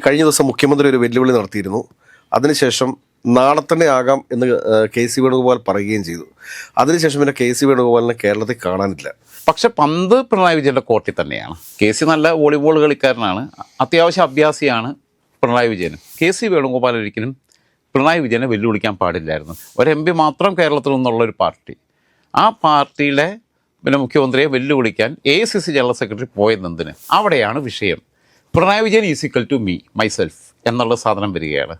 കഴിഞ്ഞ ദിവസം മുഖ്യമന്ത്രി ഒരു വെല്ലുവിളി നടത്തിയിരുന്നു. അതിനുശേഷം നാളെ തന്നെ ആകാം എന്ന് KC വേണുഗോപാൽ പറയുകയും ചെയ്തു. അതിനുശേഷം പിന്നെ KC വേണുഗോപാലിനെ കേരളത്തിൽ കാണാനില്ല. പക്ഷെ പന്ത് പിണറായി വിജയൻ്റെ കോർട്ടിൽ തന്നെയാണ്. KC നല്ല വോളിബോൾ കളിക്കാരനാണ്, അത്യാവശ്യം അഭ്യാസിയാണ് പിണറായി വിജയനും. KC വേണുഗോപാൽ ഒരിക്കലും പിണറായി വിജയനെ വെല്ലുവിളിക്കാൻ പാടില്ലായിരുന്നു. ഒരു MP മാത്രം കേരളത്തിൽ നിന്നുള്ളൊരു പാർട്ടി, ആ പാർട്ടിയിലെ പിന്നെ മുഖ്യമന്ത്രിയെ വെല്ലുവിളിക്കാൻ AICC ജനറൽ സെക്രട്ടറി പോയതെന്തിന്? അവിടെയാണ് വിഷയം. Pinarayi Vijayan is equal to me myself എന്നുള്ള സാധനം വരികയാണ്.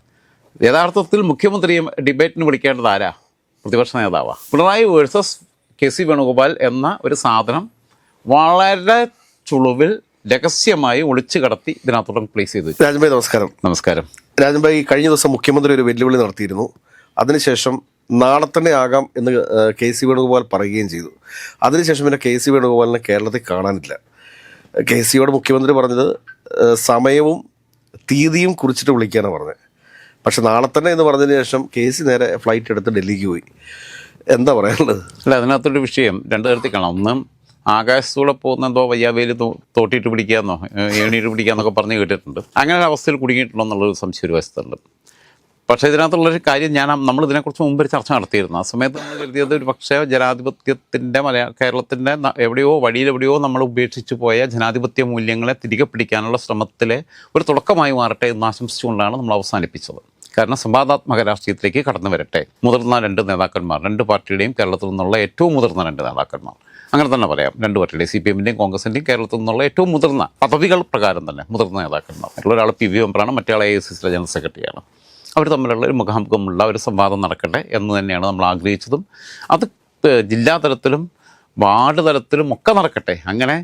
യഥാർത്ഥത്തിൽ മുഖ്യമന്ത്രിയെ ഡിബേറ്റിന് വിളിക്കേണ്ടത് ആരാ? പ്രതിപക്ഷ നേതാവാണ്. പിണറായി വേഴ്സസ് KC വേണുഗോപാൽ എന്ന ഒരു സാധനം വളരെ ചുളുവിൽ രഹസ്യമായി ഒളിച്ചു കടത്തി ഇതിനകത്തോളം പ്ലേസ് ചെയ്തു. രാജൻഭായ് നമസ്കാരം. നമസ്കാരം. രാജൻഭായ്, കഴിഞ്ഞ ദിവസം മുഖ്യമന്ത്രി ഒരു വെല്ലുവിളി നടത്തിയിരുന്നു. അതിനുശേഷം നാളെ തന്നെ ആകാം എന്ന് KC വേണുഗോപാൽ പറയുകയും ചെയ്തു. അതിനുശേഷം പിന്നെ KC വേണുഗോപാലിനെ കേരളത്തിൽ കാണാനില്ല. KCയോട് മുഖ്യമന്ത്രി പറഞ്ഞത് സമയവും തീയതിയും കുറിച്ചിട്ട് വിളിക്കാനാണ് പറഞ്ഞത്. പക്ഷെ നാളെ തന്നെ എന്ന് പറഞ്ഞതിന് ശേഷം KC നേരെ ഫ്ലൈറ്റ് എടുത്ത് ഡൽഹിക്ക് പോയി. എന്താ പറയാനുള്ളത്? അല്ല, അതിനകത്തൊരു വിഷയം രണ്ട് തരത്തിൽ കാണാം. ഒന്ന്, ആകാശത്തൂടെ പോകുന്ന എന്തോ വയ്യാവേലി തോട്ടിയിട്ട് പിടിക്കാമെന്നോ ഏണിയിട്ട് പിടിക്കാമെന്നൊക്കെ പറഞ്ഞ് കേട്ടിട്ടുണ്ട്. അങ്ങനെ ഒരു അവസ്ഥയിൽ കുടുങ്ങിയിട്ടുണ്ടോ എന്നുള്ളൊരു സംശയം ഒരു വശത്തുണ്ട്. പക്ഷേ ഇതിനകത്തുള്ളൊരു കാര്യം നമ്മൾ ഇതിനെക്കുറിച്ച് മുമ്പ് ഒരു ചർച്ച നടത്തിയിരുന്നു. ആ സമയത്ത് നമ്മൾ കരുതിയത് ഒരു പക്ഷേ ജനാധിപത്യത്തിൻ്റെ കേരളത്തിൻ്റെ വഴിയിലെവിടെയോ നമ്മൾ ഉപേക്ഷിച്ച് പോയ ജനാധിപത്യ മൂല്യങ്ങളെ തിരികെ പിടിക്കാനുള്ള ശ്രമത്തിലെ ഒരു തുടക്കമായി മാറട്ടെ എന്ന് ആശംസിച്ചുകൊണ്ടാണ് നമ്മൾ അവസാനിപ്പിച്ചത്. കാരണം സംവാദാത്മക രാഷ്ട്രീയത്തിലേക്ക് കടന്നു വരട്ടെ. മുതിർന്ന രണ്ട് നേതാക്കന്മാർ, രണ്ട് പാർട്ടിയുടെയും കേരളത്തിൽ നിന്നുള്ള ഏറ്റവും മുതിർന്ന രണ്ട് നേതാക്കന്മാർ, അങ്ങനെ തന്നെ പറയാം, രണ്ട് പാർട്ടിയുടെയും CPM-ൻ്റെയും കോൺഗ്രസിൻ്റെയും കേരളത്തിൽ നിന്നുള്ള ഏറ്റവും മുതിർന്ന പദവികൾ പ്രകാരം തന്നെ മുതിർന്ന നേതാക്കന്മാർ, ഒരാൾ PV മെമ്പറാണ്, മറ്റേ ആൾ AICC ജനറൽ സെക്രട്ടറിയാണ്. അവർ തമ്മിലുള്ള ഒരു മുഖാമുഖമുള്ള ഒരു സംവാദം നടക്കട്ടെ എന്ന് തന്നെയാണ് നമ്മൾ ആഗ്രഹിച്ചതും. അത് ജില്ലാതലത്തിലും വാർഡ് തലത്തിലും ഒക്കെ നടക്കട്ടെ. അങ്ങനെ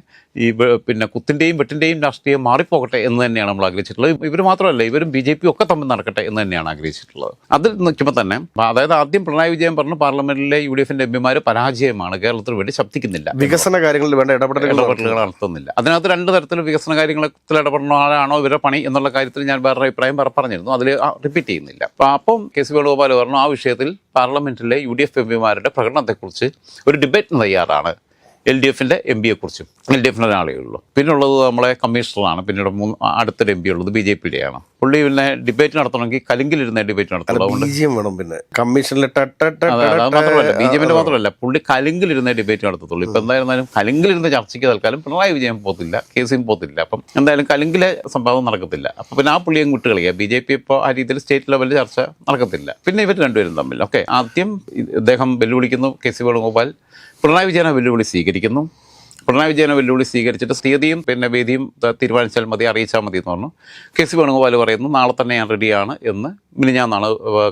ഈ പിന്നെ കുത്തിൻ്റെയും വെട്ടിൻ്റെയും രാഷ്ട്രീയം മാറിപ്പോകട്ടെ എന്ന് തന്നെയാണ് നമ്മൾ ആഗ്രഹിച്ചിട്ടുള്ളത്. ഇവർ മാത്രമല്ല, ഇവരും BJP ഒക്കെ തമ്മിൽ നടക്കട്ടെ എന്ന് തന്നെയാണ് ആഗ്രഹിച്ചിട്ടുള്ളത്. അതിൽ നിൽക്കുമ്പോൾ തന്നെ, അതായത് ആദ്യം പിണറായി വിജയൻ പറഞ്ഞു പാർലമെൻറ്റിലെ UDF-ൻ്റെ MP-മാർ പരാജയമാണ്, കേരളത്തിൽ വേണ്ടി ശബ്ദിക്കുന്നില്ല, വികസന കാര്യങ്ങളിൽ വേണ്ട ഇടപെടലുകൾ നടത്തുന്നില്ല. അതിനകത്ത് രണ്ട് തരത്തിൽ വികസന കാര്യങ്ങളിൽ ഇടപെടുന്ന ആളാണോ ഇവരുടെ പണി എന്നുള്ള കാര്യത്തിൽ ഞാൻ വേറെ അഭിപ്രായം പറഞ്ഞിരുന്നു. അതിൽ റിപ്പീറ്റ് ചെയ്യുന്നില്ല. അപ്പം KC വേണുഗോപാൽ പറഞ്ഞു ആ വിഷയത്തിൽ പാർലമെൻറ്റിലെ UDF MP-മാരുടെ പ്രകടനത്തെക്കുറിച്ച് ഒരു ഡിബേറ്റിന് തയ്യാറാണ്. LDF-ൻ്റെ MP-യെക്കുറിച്ചും. LDF-ൻ്റെ ഒരാളേ ഉള്ളൂ. പിന്നുള്ളത് നമ്മളെ കമ്മീഷണറാണ്. പിന്നീട് അടുത്തൊരു MP ഉള്ളത് BJP-യുടെയാണ്. പുള്ളി പിന്നെ ഡിബേറ്റ് നടത്തണമെങ്കിൽ കലിങ്കിലിരുന്ന ഡിബേറ്റ് നടത്തുള്ളതുകൊണ്ട് പിന്നെ കമ്മീഷനിൽ മാത്രമല്ല, BJP-ൻ്റെ മാത്രമല്ല, പുള്ളി കലിങ്കിലിരുന്ന ഡിബേറ്റ് നടത്തത്തുള്ളൂ. ഇപ്പം എന്തായിരുന്നാലും കലിങ്കിലിരുന്ന ചർച്ചയ്ക്ക് തൽക്കാലം പിണറായി വിജയൻ പോകത്തില്ല, KC-യും പോകത്തില്ല. അപ്പം എന്തായാലും കലിങ്കിലെ സംവാദം നടക്കത്തില്ല. അപ്പം പിന്നെ ആ പുള്ളിയും വിട്ട് കളിക്കുക. BJP ഇപ്പോൾ ആ രീതിയിൽ സ്റ്റേറ്റ് ലെവലിൽ ചർച്ച നടക്കത്തില്ല. പിന്നെ ഇവർ രണ്ടുപേരും തമ്മിൽ ആദ്യം ഇദ്ദേഹം വെല്ലുവിളിക്കുന്നു KC വേണുഗോപാൽ. പിണറായി വിജയനെ വെല്ലുവിളി സ്വീകരിക്കുന്നു. പിണറായി വിജയനെ വെല്ലുവിളി സ്വീകരിച്ചിട്ട് തീയതിയും പിന്നെ വേദിയും തീരുമാനിച്ചാൽ മതി, അറിയിച്ചാൽ മതി എന്ന് പറഞ്ഞു. KC വേണുഗോപാൽ പറയുന്നു നാളെ തന്നെ ഞാൻ റെഡിയാണ് എന്ന്. മിനിഞ്ഞാന്നാണ്,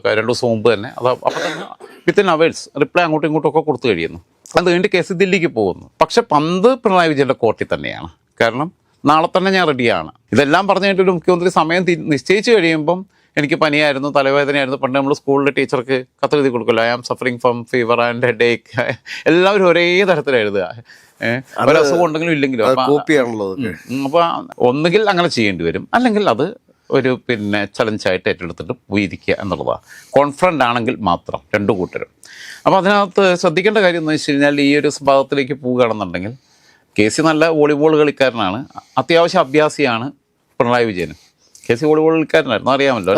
2 ദിവസം മുമ്പ് തന്നെ. അപ്പോൾ തന്നെ വിത്തിൻ അവേഴ്സ് റിപ്ലൈ അങ്ങോട്ടും ഇങ്ങോട്ടും ഒക്കെ കൊടുത്തു കഴിയുന്നു. അത് കഴിഞ്ഞിട്ട് KC ദില്ലിക്ക് പോകുന്നു. പക്ഷെ പന്ത് പിണറായി വിജയൻ്റെ കോർട്ടിൽ തന്നെയാണ്. കാരണം നാളെ തന്നെ ഞാൻ റെഡിയാണ്. ഇതെല്ലാം പറഞ്ഞു കഴിഞ്ഞിട്ട് മുഖ്യമന്ത്രി സമയം നിശ്ചയിച്ച് കഴിയുമ്പം എനിക്ക് പനിയായിരുന്നു, തലവേദനയായിരുന്നു. പണ്ട് നമ്മൾ സ്കൂളിലെ ടീച്ചർക്ക് കത്തെഴുതി കൊടുക്കില്ല, I am suffering from fever and headache. എല്ലാവരും ഒരേ തരത്തിൽ എഴുതുക, ഒരസുഖം ഉണ്ടെങ്കിലും ഇല്ലെങ്കിലും. അപ്പോൾ ഒന്നുകിൽ അങ്ങനെ ചെയ്യേണ്ടി വരും, അല്ലെങ്കിൽ അത് ഒരു പിന്നെ ചലഞ്ചായിട്ട് ഏറ്റെടുത്തിട്ട് പോയിരിക്കുക എന്നുള്ളതാണ്. കോൺഫിഡൻ്റ് ആണെങ്കിൽ മാത്രം രണ്ടു കൂട്ടരും. അപ്പോൾ അതിനകത്ത് ശ്രദ്ധിക്കേണ്ട കാര്യം എന്ന് വെച്ച് കഴിഞ്ഞാൽ, ഈ ഒരു ഭാഗത്തിലേക്ക് പോവുകയാണെന്നുണ്ടെങ്കിൽ KC നല്ല വോളിബോൾ കളിക്കാരനാണ്, അത്യാവശ്യം അഭ്യാസിയാണ് പിണറായി വിജയനും. KC വോളിബോൾ കളിക്കാരനായിരുന്നു, അറിയാമല്ലോ.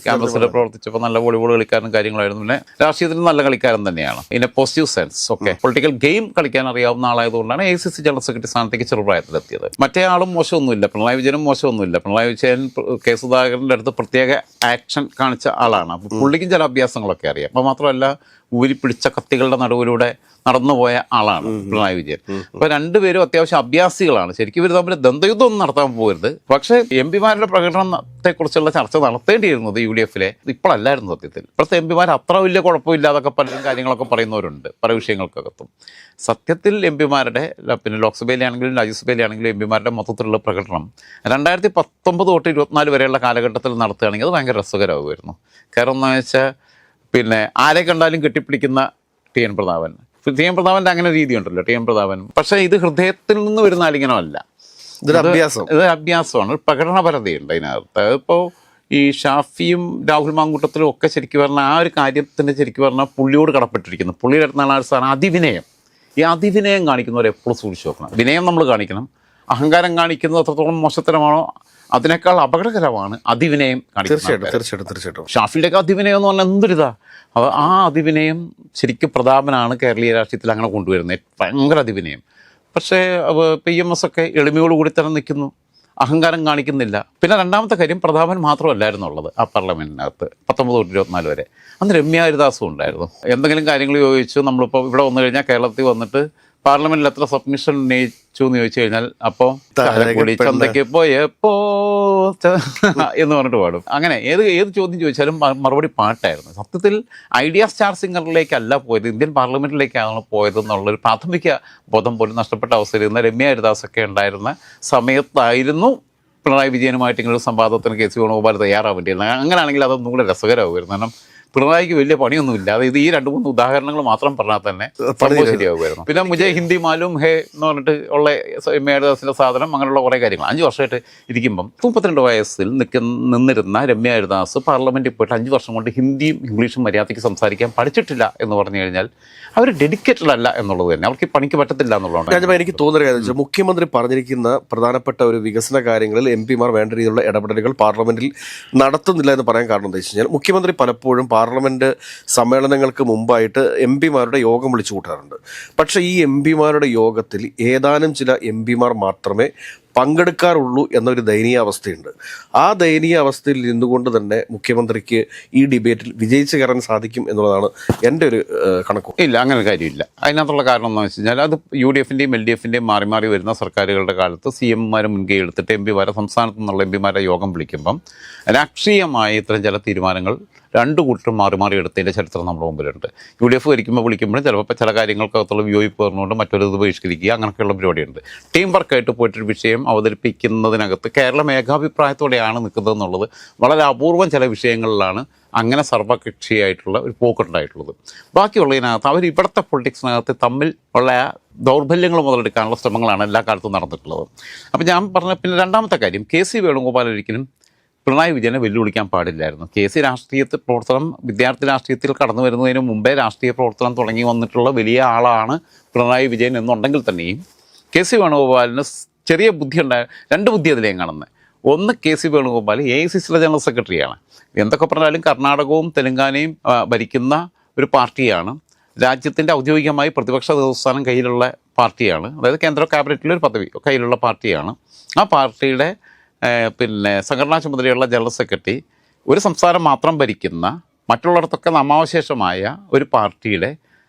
ക്യാമ്പസിൽ പ്രവർത്തിച്ചപ്പോൾ നല്ല വോളിബോൾ കളിക്കാരനും കാര്യങ്ങളായിരുന്നു. പിന്നെ രാഷ്ട്രീയത്തിൽ നല്ല കളിക്കാരൻ തന്നെയാണ്. In A positive sense. Okay, political game കളിക്കാൻ അറിയാവുന്ന ആളായതുകൊണ്ടാണ് AICC ജനറൽ സെക്രട്ടറി സ്ഥാനത്തേക്ക് ചെറുപ്രായത്തിലെത്തിയത്. മറ്റേ ആളും മോശമൊന്നുമില്ല, പിണറായി വിജയനും മോശമൊന്നുമില്ല. പിണറായി വിജയൻ K. സുധാകരൻ്റെ അടുത്ത് പ്രത്യേക ആക്ഷൻ കാണിച്ച ആളാണ്. അപ്പോൾ പുള്ളിക്കും ചില അഭ്യാസങ്ങളൊക്കെ അറിയാം. അപ്പോൾ മാത്രമല്ല, ഊരിപ്പിടിച്ച കത്തികളുടെ നടുവിലൂടെ നടന്നുപോയ ആളാണ് പിണറായി വിജയൻ. അപ്പോൾ രണ്ടുപേരും അത്യാവശ്യം അഭ്യാസികളാണ്. ശരിക്കും ഇവർ തമ്മിൽ ദ്വന്ദ്വയുദ്ധമൊന്നും നടത്താൻ പോകരുത്. പക്ഷേ MP-മാരുടെ പ്രകടനത്തെക്കുറിച്ചുള്ള ചർച്ച നടത്തേണ്ടിയിരുന്നത് UDF-ലെ ഇപ്പോഴല്ലായിരുന്നു സത്യത്തിൽ. ഇപ്പോഴത്തെ MP-മാർ അത്ര വലിയ കുഴപ്പമില്ലാതൊക്കെ പലരും കാര്യങ്ങളൊക്കെ പറയുന്നവരുണ്ട് പല വിഷയങ്ങൾക്കകത്തും. സത്യത്തിൽ MP-മാരുടെ പിന്നെ ലോക്സഭയിലാണെങ്കിലും രാജ്യസഭയിലാണെങ്കിലും MP-മാരുടെ മൊത്തത്തിലുള്ള പ്രകടനം 2019 തൊട്ട് 24 വരെയുള്ള കാലഘട്ടത്തിൽ നടത്തുകയാണെങ്കിൽ അത് ഭയങ്കര രസകരമാകുമായിരുന്നു. കാരണം എന്താണെന്ന് വെച്ചാൽ, പിന്നെ ആരെ കണ്ടാലും കെട്ടിപ്പിടിക്കുന്ന TN പ്രതാപൻ. TN പ്രതാപൻ്റെ അങ്ങനെ രീതി ഉണ്ടല്ലോ, TN പ്രതാപൻ. പക്ഷേ ഇത് ഹൃദയത്തിൽ നിന്ന് വരുന്ന ആലിംഗനമല്ല, ഇത് അഭ്യാസമാണ്. ഒരു പ്രകടനപരതയുണ്ട് അതിനകത്ത്. ഇപ്പോൾ ഈ ഷാഫിയും രാഹുൽ മാങ്കൂട്ടത്തിലും ഒക്കെ ശരിക്കും പറഞ്ഞാൽ ആ ഒരു കാര്യത്തിൻ്റെ ശരിക്കും പറഞ്ഞാൽ പുള്ളിയോട് കടപ്പെട്ടിരിക്കുന്നു. പുള്ളിയുടെ അടുത്താണ് ആ സാധനം അതിവിനയം. ഈ അതിവിനയം കാണിക്കുന്നവരെ എപ്പോഴും സൂക്ഷിച്ച് നോക്കണം. വിനയം നമ്മൾ കാണിക്കണം. അഹങ്കാരം കാണിക്കുന്നത് അത്രത്തോളം മോശത്തരമാണോ അതിനേക്കാൾ അപകടകരമാണ് അതിവിനയം കാണിക്കുന്നത്. തീർച്ചയായിട്ടും ഷാഫിയുടെയൊക്കെ അതിവിനയം എന്ന് പറഞ്ഞാൽ എന്തൊരിതാ. ആ അതിവിനയം ശരിക്കും പ്രതാപനാണ് കേരളീയ രാഷ്ട്രീയത്തിൽ അങ്ങനെ കൊണ്ടുവരുന്നത്, ഭയങ്കര അതിവിനയം. പക്ഷേ PMS ഒക്കെ എളിമയോടുകൂടി തന്നെ നിൽക്കുന്നു, അഹങ്കാരം കാണിക്കുന്നില്ല. പിന്നെ രണ്ടാമത്തെ കാര്യം, പ്രതാപൻ മാത്രമല്ലായിരുന്നു ഉള്ളത് ആ പാർലമെൻറ്റിനകത്ത് 19 തൊട്ട് 24 വരെ. അന്ന് രമ്യ ഹരിദാസും ഉണ്ടായിരുന്നു. എന്തെങ്കിലും കാര്യങ്ങൾ ചോദിച്ചു, നമ്മളിപ്പോൾ ഇവിടെ വന്നു കഴിഞ്ഞാൽ കേരളത്തിൽ വന്നിട്ട് പാർലമെന്റിൽ എത്ര സബ്മിഷൻ ഉന്നയിച്ചു എന്ന് ചോദിച്ചു കഴിഞ്ഞാൽ അപ്പോൾ ചന്തയ്ക്ക് പോയപ്പോ എന്ന് പറഞ്ഞിട്ട് പാടും. അങ്ങനെ ഏത് ചോദ്യം ചോദിച്ചാലും മറുപടി പാട്ടായിരുന്നു. സത്യത്തിൽ ഐഡിയ സ്റ്റാർ സിംഗറിലേക്കല്ല പോയത്, ഇന്ത്യൻ പാർലമെന്റിലേക്കാണ് പോയതെന്നുള്ളൊരു പ്രാഥമിക ബോധം പോലും നഷ്ടപ്പെട്ട അവസ്ഥയിൽ നിന്ന് രമ്യ ഹരിദാസൊക്കെ ഉണ്ടായിരുന്ന സമയത്തായിരുന്നു പിണറായി വിജയനുമായിട്ട് ഇങ്ങനൊരു സംവാദത്തിന് KC വേണുഗോപാൽ തയ്യാറാവേണ്ടിയിരുന്നത്. അങ്ങനെയാണെങ്കിൽ അതൊന്നും കൂടെ രസകരമാകുമായിരുന്നു. കാരണം പിണറായിക്ക് വലിയ പണിയൊന്നുമില്ല. അതായത് ഈ 2-3 ഉദാഹരണങ്ങൾ മാത്രം പറഞ്ഞാൽ തന്നെ ശരിയാകുമായിരുന്നു. പിന്നെ മുജയ് ഹിന്ദി മാലും ഹേ എന്ന് പറഞ്ഞിട്ട് ഉള്ള രമ്യ സാധനം, അങ്ങനെയുള്ള കുറേ കാര്യങ്ങൾ 5 വർഷമായിട്ട് ഇരിക്കുമ്പം 32 വയസ്സിൽ നിന്നിരുന്ന രമ്യ ഹരിദാസ് പാർലമെന്റിൽ പോയിട്ട് 5 വർഷം കൊണ്ട് ഹിന്ദിയും ഇംഗ്ലീഷും മര്യാദയ്ക്ക് സംസാരിക്കാൻ പഠിച്ചിട്ടില്ല എന്ന് പറഞ്ഞു കഴിഞ്ഞാൽ അവർ ഡെഡിക്കേറ്റഡ് അല്ല എന്നുള്ളത് തന്നെ, അവർക്ക് പണിക്ക് പറ്റത്തില്ല എന്നുള്ളതാണ് എനിക്ക് തോന്നുന്ന കാര്യം. മുഖ്യമന്ത്രി പറഞ്ഞിരിക്കുന്ന പ്രധാനപ്പെട്ട ഒരു വികസന കാര്യങ്ങളിൽ MP-മാർ വേണ്ട രീതിയിലുള്ള ഇടപെടലുകൾ പാർലമെന്റിൽ നടത്തുന്നില്ല എന്ന് പറയാൻ കാരണം എന്താ വെച്ച് കഴിഞ്ഞാൽ, മുഖ്യമന്ത്രി പലപ്പോഴും പാർലമെന്റ് സമ്മേളനങ്ങൾക്ക് മുമ്പായിട്ട് MP-മാരുടെ യോഗം വിളിച്ചു കൂട്ടാറുണ്ട്. പക്ഷേ ഈ MP-മാരുടെ യോഗത്തിൽ ഏതാനും ചില MP-മാർ മാത്രമേ പങ്കെടുക്കാറുള്ളൂ എന്നൊരു ദയനീയാവസ്ഥയുണ്ട്. ആ ദയനീയാവസ്ഥയിൽ നിന്നുകൊണ്ട് തന്നെ മുഖ്യമന്ത്രിക്ക് ഈ ഡിബേറ്റിൽ വിജയിച്ചു കയറാൻ സാധിക്കും എന്നുള്ളതാണ് എൻ്റെ ഒരു കണക്ക്. ഇല്ല, അങ്ങനെ ഒരു കാര്യമില്ല. അതിനകത്തുള്ള കാരണം എന്ന് വെച്ച് കഴിഞ്ഞാൽ, അത് UDF-ൻ്റെയും LDF-ൻ്റെയും മാറി മാറി വരുന്ന സർക്കാരുകളുടെ കാലത്ത് CM-മാരെ മുൻകൈ എടുത്തിട്ട് MP-മാരെ, സംസ്ഥാനത്തു നിന്നുള്ള MP-മാരെ യോഗം വിളിക്കുമ്പം രാഷ്ട്രീയമായ ഇത്തരം ചില തീരുമാനങ്ങൾ രണ്ടു കൂട്ടരും മാറി മാറി എടുത്തതിൻ്റെ ചരിത്രം നമ്മുടെ മുമ്പിലുണ്ട്. UDF വിളിക്കുമ്പോഴും ചിലപ്പോൾ ചില കാര്യങ്ങൾക്കകത്തുള്ള വിയോജിപ്പ് പറഞ്ഞുകൊണ്ട് മറ്റൊരു ഇത് ബഹിഷ്കരിക്കുക, അങ്ങനെയൊക്കെയുള്ള പരിപാടിയുണ്ട്. ടീം വർക്കായിട്ട് പോയിട്ടൊരു വിഷയം അവതരിപ്പിക്കുന്നതിനകത്ത് കേരളം ഏകാഭിപ്രായത്തോടെയാണ് നിൽക്കുന്നതെന്നുള്ളത് വളരെ അപൂർവം ചില വിഷയങ്ങളിലാണ് അങ്ങനെ സർവകക്ഷിയായിട്ടുള്ള ഒരു പോക്കുണ്ടായിട്ടുള്ളത്. ബാക്കിയുള്ളതിനകത്ത് അവർ ഇവിടുത്തെ പൊളിറ്റിക്സിനകത്ത് തമ്മിൽ ഉള്ള ദൗർബല്യങ്ങൾ മുതലെടുക്കാനുള്ള ശ്രമങ്ങളാണ് എല്ലാ കാലത്തും നടന്നിട്ടുള്ളത്. അപ്പോൾ ഞാൻ പറഞ്ഞ പിന്നെ രണ്ടാമത്തെ കാര്യം, KC വേണുഗോപാൽ ഒരിക്കലും പിണറായി വിജയനെ വെല്ലുവിളിക്കാൻ പാടില്ലായിരുന്നു. KC രാഷ്ട്രീയത്തിൽ പ്രവർത്തനം, വിദ്യാർത്ഥി രാഷ്ട്രീയത്തിൽ കടന്നു വരുന്നതിന് മുമ്പേ രാഷ്ട്രീയ പ്രവർത്തനം തുടങ്ങി വന്നിട്ടുള്ള വലിയ ആളാണ് പിണറായി വിജയൻ എന്നുണ്ടെങ്കിൽ തന്നെയും KC വേണുഗോപാലിന് ചെറിയ ബുദ്ധിയുണ്ടായ 2 ബുദ്ധി അതിലേയും കാണുന്നത്. ഒന്ന്, KC വേണുഗോപാൽ AICCയുടെ ജനറൽ സെക്രട്ടറിയാണ്. എന്തൊക്കെ പറഞ്ഞാലും കർണാടകവും തെലങ്കാനയും ഭരിക്കുന്ന ഒരു പാർട്ടിയാണ്. രാജ്യത്തിൻ്റെ ഔദ്യോഗികമായി പ്രതിപക്ഷ നേതൃസ്ഥാനം കയ്യിലുള്ള പാർട്ടിയാണ്. അതായത് കേന്ദ്ര ക്യാബിനറ്റിലൊരു പദവി കയ്യിലുള്ള പാർട്ടിയാണ്. ആ പാർട്ടിയുടെ പിന്നെ സംഘടനാ ചുമതലയുള്ള ജനറൽ സെക്രട്ടറി ഒരു സംസ്ഥാനം മാത്രം ഭരിക്കുന്ന, മറ്റുള്ളിടത്തൊക്കെ നാമാവശേഷമായ ഒരു പാർട്ടിയുടെ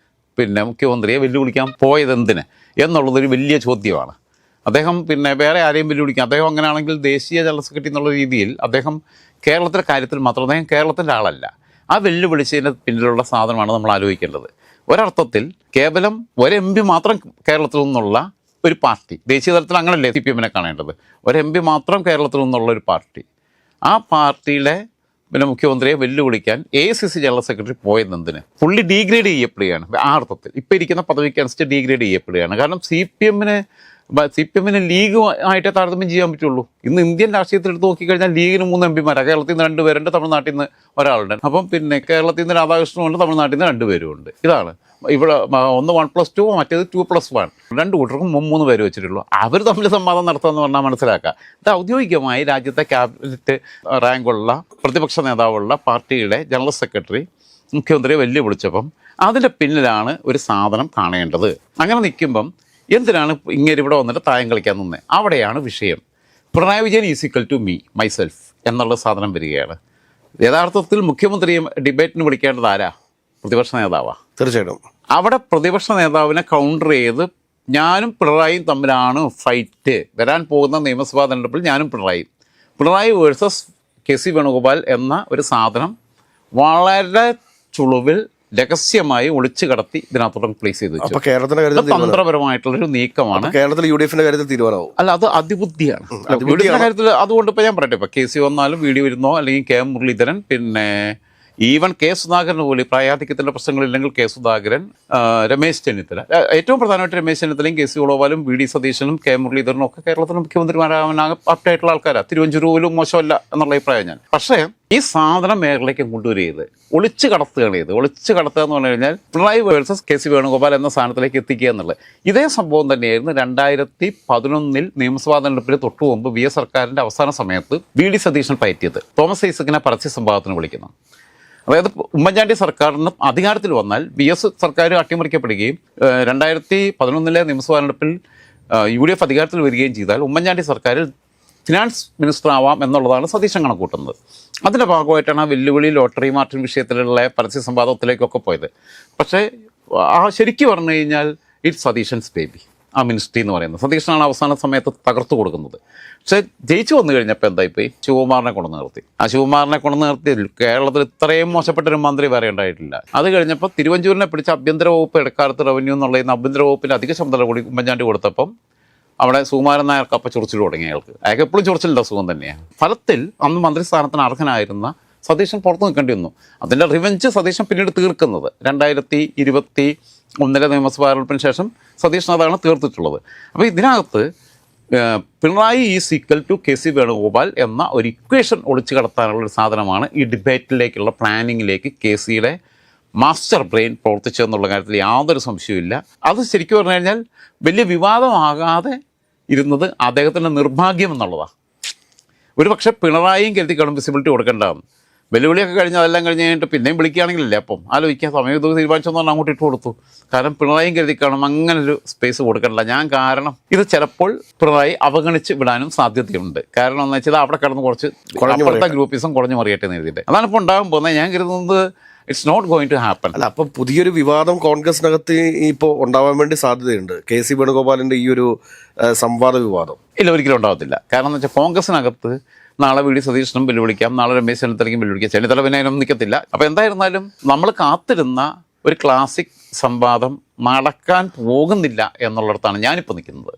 പിന്നെ മുഖ്യമന്ത്രിയെ വെല്ലുവിളിക്കാൻ പോയതെന്തിന് എന്നുള്ളതൊരു വലിയ ചോദ്യമാണ്. അദ്ദേഹം പിന്നെ വേറെ ആരെയും വെല്ലുവിളിക്കാം. അദ്ദേഹം അങ്ങനെയാണെങ്കിൽ ദേശീയ ജനറൽ സെക്രട്ടറി എന്നുള്ള രീതിയിൽ അദ്ദേഹം കേരളത്തിലെ കാര്യത്തിൽ മാത്രം, അദ്ദേഹം കേരളത്തിൻ്റെ ആളല്ല. ആ വെല്ലുവിളിച്ചതിൻ്റെ പിന്നിലുള്ള സാധനമാണ് നമ്മൾ ആലോചിക്കേണ്ടത്. ഒരർത്ഥത്തിൽ കേവലം ഒരു MP മാത്രം കേരളത്തിൽ നിന്നുള്ള ഒരു പാർട്ടി, ദേശീയ തലത്തിൽ അങ്ങനല്ലേ CPM-നെ കാണേണ്ടത്, ഒരു MP മാത്രം കേരളത്തിൽ നിന്നുള്ള ഒരു പാർട്ടി, ആ പാർട്ടിയിലെ പിന്നെ മുഖ്യമന്ത്രിയെ വെല്ലുവിളിക്കാൻ AICC ജനറൽ സെക്രട്ടറി പോയതെന്തിന്? പുള്ളി ഡീഗ്രേഡ് ചെയ്യപ്പെടുകയാണ്. ആ അർത്ഥത്തിൽ ഇപ്പോൾ ഇരിക്കുന്ന പദവിക്ക് അനുസരിച്ച് ഡീഗ്രേഡ് ചെയ്യപ്പെടുകയാണ്. കാരണം CPM-ന് ലീഗ് ആയിട്ടേ താരതമ്യം ചെയ്യാൻ പറ്റുള്ളൂ. ഇന്ന് ഇന്ത്യൻ രാഷ്ട്രീയത്തിൽ എടുത്ത് നോക്കിക്കഴിഞ്ഞാൽ ലീഗിന് 3 MP-മാരാണ്. കേരളത്തിൽ നിന്ന് 2 പേരുണ്ട്, തമിഴ്നാട്ടിൽ നിന്ന് ഒരാളുണ്ട്. അപ്പം പിന്നെ കേരളത്തിൽ നിന്ന് രാധാകൃഷ്ണനുണ്ട്, തമിഴ്നാട്ടിൽ നിന്ന് 2 പേരുമുണ്ട്. ഇതാണ് ഇവിടെ ഒന്ന് 1+2, മറ്റേത് 2+1. 2 കൂട്ടർക്കും 3 പേര് വെച്ചിട്ടുള്ളൂ. അവർ തമ്മിൽ സംവാദം നടത്തുകയെന്ന് പറഞ്ഞാൽ മനസ്സിലാക്കുക. ഇത് ഔദ്യോഗികമായി രാജ്യത്തെ ക്യാബിനറ്റ് റാങ്കുള്ള പ്രതിപക്ഷ നേതാവുള്ള പാർട്ടിയുടെ ജനറൽ സെക്രട്ടറി മുഖ്യമന്ത്രിയെ വെല്ലുവിളിച്ചപ്പം അതിൻ്റെ പിന്നിലാണ് ഒരു സാധനം കാണേണ്ടത്. അങ്ങനെ നിൽക്കുമ്പം എന്തിനാണ് ഇങ്ങനെ ഇവിടെ വന്നിട്ട് തായം കളിക്കാൻ നിന്നത്? അവിടെയാണ് വിഷയം. പിണറായി വിജയൻ = me, myself എന്നുള്ള സാധനം വരികയാണ്. യഥാർത്ഥത്തിൽ മുഖ്യമന്ത്രിയെ ഡിബേറ്റിന് വിളിക്കേണ്ടത് ആരാ? പ്രതിപക്ഷ നേതാവാണ്. തീർച്ചയായിട്ടും അവിടെ പ്രതിപക്ഷ നേതാവിനെ കൗണ്ടർ ചെയ്ത് ഞാനും പിണറായിയും തമ്മിലാണ് ഫൈറ്റ്. വരാൻ പോകുന്ന നിയമസഭാ തെരഞ്ഞെടുപ്പിൽ ഞാനും പിണറായി വേഴ്സസ് KC വേണുഗോപാൽ എന്ന ഒരു സാധനം വളരെ ചുളുവിൽ രഹസ്യമായി ഒളിച്ചു കടത്തി ഇതിനകത്തോളം പ്ലേസ് ചെയ്ത് വെച്ചു. തന്ത്രപരമായിട്ടുള്ളൊരു നീക്കമാണ്. കേരളത്തിൽ UDF-ന്റെ കാര്യത്തിൽ തീരുമാനമാവും. അല്ല, അത് അതിബുദ്ധിയാണ്. UDF-ന്റെ കാര്യത്തിൽ അതുകൊണ്ട് ഇപ്പോൾ ഞാൻ പറയട്ടെ, ഇപ്പോൾ KC വന്നാലും വീഡിയോ വരുന്നോ, അല്ലെങ്കിൽ KM മുരളീധരൻ, പിന്നെ ഈവൻ കെ സുധാകരൻ പോലും പ്രായാധിക്യത്തിൻ്റെ പ്രശ്നങ്ങളില്ലെങ്കിൽ കെ സുധാകരൻ, രമേശ് ചെന്നിത്തല, ഏറ്റവും പ്രധാനമായിട്ട് രമേശ് ചെന്നിത്തലയും കെ സി വേണുഗോപാലും വി ഡി സതീശനും കെ മുരളീധരനും ഒക്കെ കേരളത്തിലെ മുഖ്യമന്ത്രിമാരാകാൻ ആപ്റ്റായിട്ടുള്ള ആൾക്കാരാണ്. തിരുവഞ്ചൂർ പോലും മോശമല്ല എന്നുള്ള അഭിപ്രായം ഞാൻ. പക്ഷേ ഈ സാധനം മേഖലയ്ക്ക് കൊണ്ടുവരികയത് ഒളിച്ചു കടത്തുകയാണ് ചെയ്ത്. ഒളിച്ചു കടത്തുക എന്ന് പറഞ്ഞു കഴിഞ്ഞാൽ Pinarayi versus K C Venugopal എന്ന സ്ഥാനത്തിലേക്ക് എത്തിക്കുക എന്നുള്ളത് ഇതേ സംഭവം തന്നെയായിരുന്നു 2011 നിയമസഭാ തെരഞ്ഞെടുപ്പിന് തൊട്ടു മുമ്പ് വി എസ് സർക്കാരിൻ്റെ അവസാന സമയത്ത് വി ഡി സതീശൻ പയറ്റിയത്. തോമസ് ഐസക്കിനെ പരസ്യ സംവാദത്തിന് വിളിക്കുന്നു. അതായത് ഉമ്മൻചാണ്ടി സർക്കാരിന് അധികാരത്തിൽ വന്നാൽ വി എസ് സർക്കാർ അട്ടിമറിക്കപ്പെടുകയും 2011 നിയമസഭാ തെരഞ്ഞെടുപ്പിൽ UDF അധികാരത്തിൽ വരികയും ചെയ്താൽ ഉമ്മൻചാണ്ടി സർക്കാരിൽ ഫിനാൻസ് മിനിസ്റ്റർ ആവാം എന്നുള്ളതാണ് സതീശൻ കണക്കൂട്ടുന്നത്. അതിൻ്റെ ഭാഗമായിട്ടാണ് ആ വെല്ലുവിളി ലോട്ടറി മാർട്ടിൻ വിഷയത്തിലുള്ള പരസ്യ സംവാദത്തിലേക്കൊക്കെ പോയത്. പക്ഷേ ശരിക്കും പറഞ്ഞു കഴിഞ്ഞാൽ ഇറ്റ്സ് സതീശൻസ് ബേബി. ആ മിനിസ്ട്രി എന്ന് പറയുന്നത് സതീശനാണ് അവസാന സമയത്ത് തകർത്തു കൊടുക്കുന്നത്. പക്ഷേ ജയിച്ചു വന്നു കഴിഞ്ഞപ്പോൾ എന്തായിപ്പോയി, ശിവകുമാറിനെ കൊണ്ടു നിർത്തി. ആ ശിവകുമാറിനെ കൊണ്ടു നിർത്തിയതിൽ കേരളത്തിൽ ഇത്രയും മോശപ്പെട്ടൊരു മന്ത്രി വേറെ ഉണ്ടായിട്ടില്ല. അത് കഴിഞ്ഞപ്പോൾ തിരുവഞ്ചൂരിനെ പിടിച്ച ആഭ്യന്തര വകുപ്പ് ഇടക്കാലത്ത് റവന്യൂ എന്നുള്ളതിന് ആഭ്യന്തര വകുപ്പിൻ്റെ അധിക ചുമതല കൂടി ഉമ്മൻചാണ്ടി കൊടുത്തപ്പം അവിടെ സുകുമാരൻ നായർക്ക് അപ്പം ചൊറിച്ചിൽ തുടങ്ങി. അയാൾക്ക് എപ്പോഴും ചൊറിച്ചിലിൻ്റെ അസുഖം തന്നെയാണ്. ഫലത്തിൽ അന്ന് മന്ത്രിസ്ഥാനത്തിന് അർഹനായിരുന്ന സതീശൻ പുറത്തു നിൽക്കേണ്ടി വന്നു. അതിൻ്റെ റിവെഞ്ച് സതീശൻ പിന്നീട് തീർക്കുന്നത് 2021 നിയമസഭാ തെരഞ്ഞെടുപ്പിന് ശേഷം സതീശൻ അതാണ് തീർത്തിട്ടുള്ളത്. അപ്പോൾ ഇതിനകത്ത് Pinarayi is equal to K C Venugopal എന്ന ഒരു ഇക്വേഷൻ ഒളിച്ചു കടത്താനുള്ള ഒരു സാധനമാണ് ഈ ഡിബേറ്റിലേക്കുള്ള പ്ലാനിങ്ങിലേക്ക് കെ സിയുടെ മാസ്റ്റർ ബ്രെയിൻ പ്രവർത്തിച്ചതെന്നുള്ള കാര്യത്തിൽ യാതൊരു സംശയവുമില്ല. അത് ശരിക്കും പറഞ്ഞു കഴിഞ്ഞാൽ വലിയ വിവാദമാകാതെ ഇരുന്നത് അദ്ദേഹത്തിൻ്റെ നിർഭാഗ്യം എന്നുള്ളതാണ്. ഒരു പക്ഷേ പിണറായിയും കരുതി കാണും വിസിബിലിറ്റി കൊടുക്കേണ്ടതാണ്. വെല്ലുവിളിയൊക്കെ കഴിഞ്ഞ് അതെല്ലാം കഴിഞ്ഞ് കഴിഞ്ഞിട്ട് പിന്നെയും വിളിക്കുകയാണെങ്കിലല്ലേ അപ്പം ആലോചിക്കുക. സമയം ഇത് തീരുമാനിച്ചെന്ന് പറഞ്ഞാൽ അങ്ങോട്ട് ഇട്ട് കൊടുത്തു. കാരണം പിണറായിയും കരുതി കാണും അങ്ങനൊരു സ്പേസ് കൊടുക്കണ്ട. കാരണം ഇത് ചിലപ്പോൾ പിണറായി അവഗണിച്ച് വിടാനും സാധ്യതയുണ്ട്. കാരണം എന്ന് വെച്ചാൽ അവിടെ കിടന്ന് കുറച്ച് അപ്പുറത്തെ ഗ്രൂപ്പിസം കുറഞ്ഞു മറിയട്ടെ എന്ന് എഴുതിയിട്ട് അതാണ് ഇപ്പോൾ ഉണ്ടാകാൻ പോകുന്നത്. ഞാൻ കരുതുന്നത് it's not going to happen. അല്ല, അപ്പം പുതിയൊരു വിവാദം കോൺഗ്രസിനകത്ത് ഇപ്പോൾ ഉണ്ടാവാൻ വേണ്ടി സാധ്യതയുണ്ട്. കെ സി വേണുഗോപാലിൻ്റെ ഈ ഒരു സംവാദ വിവാദം ഇല്ല, ഒരിക്കലും ഉണ്ടാകത്തില്ല. കാരണം എന്ന് വെച്ചാൽ കോൺഗ്രസിനകത്ത് നാളെ വി ഡി സതീശനും വെല്ലുവിളിക്കാം, നാളെ രമേശ് ചെന്നിത്തലയ്ക്കും വെല്ലുവിളിക്കാം, ചെന്നിത്തല പിന്നെ അതിനൊന്നും നിൽക്കത്തില്ല. അപ്പോൾ എന്തായിരുന്നാലും നമ്മൾ കാത്തിരുന്ന ഒരു ക്ലാസിക് സംവാദം നടക്കാൻ പോകുന്നില്ല എന്നുള്ളിടത്താണ് ഞാനിപ്പോൾ നിൽക്കുന്നത്.